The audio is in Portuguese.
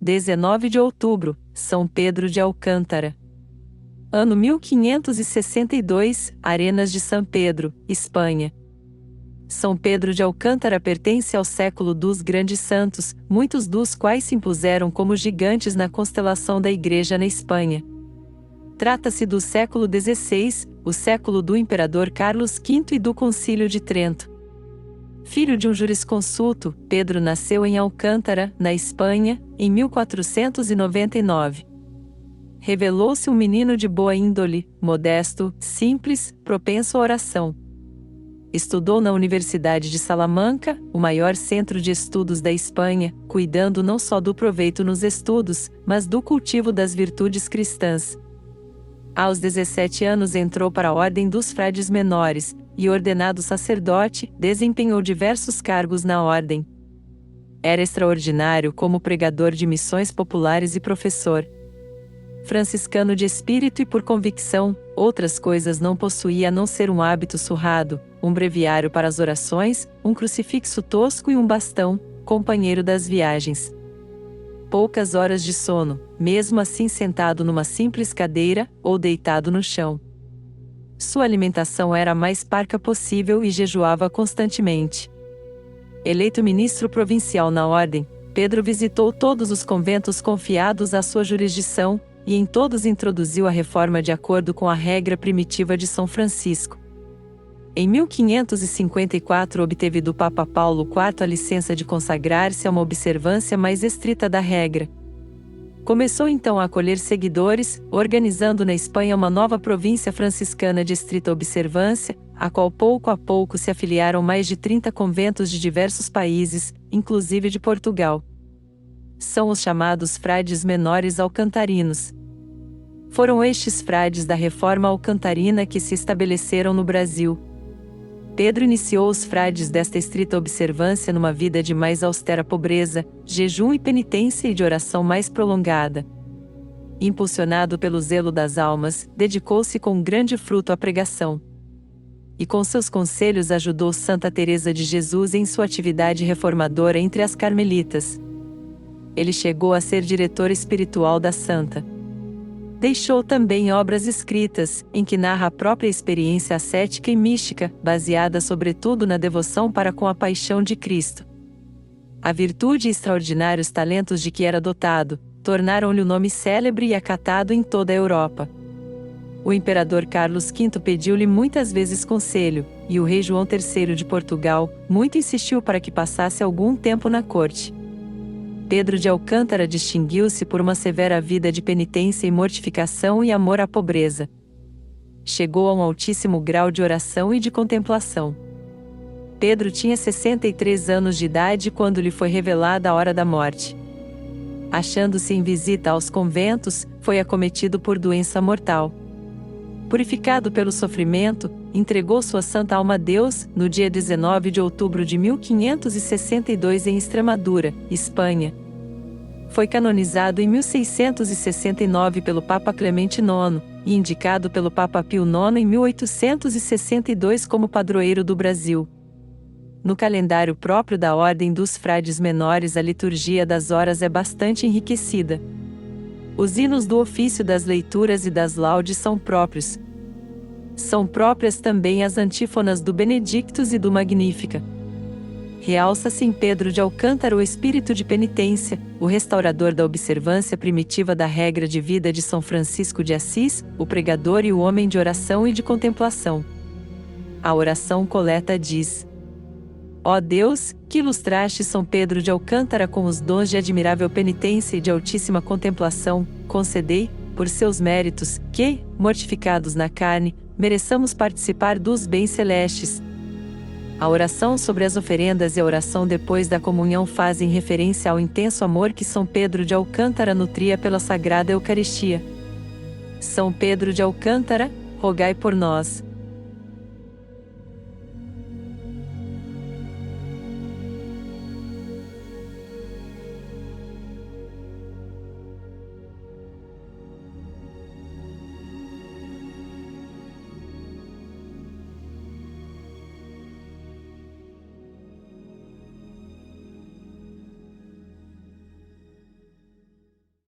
19 de outubro, São Pedro de Alcântara. Ano 1562, Arenas de São Pedro, Espanha. São Pedro de Alcântara pertence ao século dos grandes santos, muitos dos quais se impuseram como gigantes na constelação da Igreja na Espanha. Trata-se do século XVI, o século do imperador Carlos V e do Concílio de Trento. Filho de um jurisconsulto, Pedro nasceu em Alcântara, na Espanha, em 1499. Revelou-se um menino de boa índole, modesto, simples, propenso à oração. Estudou na Universidade de Salamanca, o maior centro de estudos da Espanha, cuidando não só do proveito nos estudos, mas do cultivo das virtudes cristãs. Aos 17 anos entrou para a Ordem dos Frades Menores, e ordenado sacerdote, desempenhou diversos cargos na ordem. Era extraordinário como pregador de missões populares e professor. Franciscano de espírito e por convicção, outras coisas não possuía a não ser um hábito surrado, um breviário para as orações, um crucifixo tosco e um bastão, companheiro das viagens. Poucas horas de sono, mesmo assim sentado numa simples cadeira, ou deitado no chão. Sua alimentação era a mais parca possível e jejuava constantemente. Eleito ministro provincial na ordem, Pedro visitou todos os conventos confiados à sua jurisdição, e em todos introduziu a reforma de acordo com a regra primitiva de São Francisco. Em 1554 obteve do Papa Paulo IV a licença de consagrar-se a uma observância mais estrita da regra. Começou então a acolher seguidores, organizando na Espanha uma nova província franciscana de estrita observância, a qual pouco a pouco se afiliaram mais de 30 conventos de diversos países, inclusive de Portugal. São os chamados frades menores alcantarinos. Foram estes frades da Reforma Alcantarina que se estabeleceram no Brasil. Pedro iniciou os frades desta estrita observância numa vida de mais austera pobreza, jejum e penitência e de oração mais prolongada. Impulsionado pelo zelo das almas, dedicou-se com grande fruto à pregação. E com seus conselhos ajudou Santa Teresa de Jesus em sua atividade reformadora entre as carmelitas. Ele chegou a ser diretor espiritual da santa. Deixou também obras escritas, em que narra a própria experiência ascética e mística, baseada sobretudo na devoção para com a paixão de Cristo. A virtude e extraordinários talentos de que era dotado, tornaram-lhe o nome célebre e acatado em toda a Europa. O imperador Carlos V pediu-lhe muitas vezes conselho, e o rei João III de Portugal, muito insistiu para que passasse algum tempo na corte. Pedro de Alcântara distinguiu-se por uma severa vida de penitência e mortificação e amor à pobreza. Chegou a um altíssimo grau de oração e de contemplação. Pedro tinha 63 anos de idade quando lhe foi revelada a hora da morte. Achando-se em visita aos conventos, foi acometido por doença mortal. Purificado pelo sofrimento, entregou sua santa alma a Deus, no dia 19 de outubro de 1562 em Extremadura, Espanha. Foi canonizado em 1669 pelo Papa Clemente IX, e indicado pelo Papa Pio IX em 1862 como padroeiro do Brasil. No calendário próprio da Ordem dos Frades Menores a liturgia das horas é bastante enriquecida. Os hinos do ofício das leituras e das laudes são próprios. São próprias também as antífonas do Benedictus e do Magnífica. Realça-se em Pedro de Alcântara o espírito de penitência, o restaurador da observância primitiva da regra de vida de São Francisco de Assis, o pregador e o homem de oração e de contemplação. A oração coleta diz: Ó Deus, que ilustraste São Pedro de Alcântara com os dons de admirável penitência e de altíssima contemplação, concedei, por seus méritos, que, mortificados na carne, mereçamos participar dos bens celestes. A oração sobre as oferendas e a oração depois da comunhão fazem referência ao intenso amor que São Pedro de Alcântara nutria pela Sagrada Eucaristia. São Pedro de Alcântara, rogai por nós.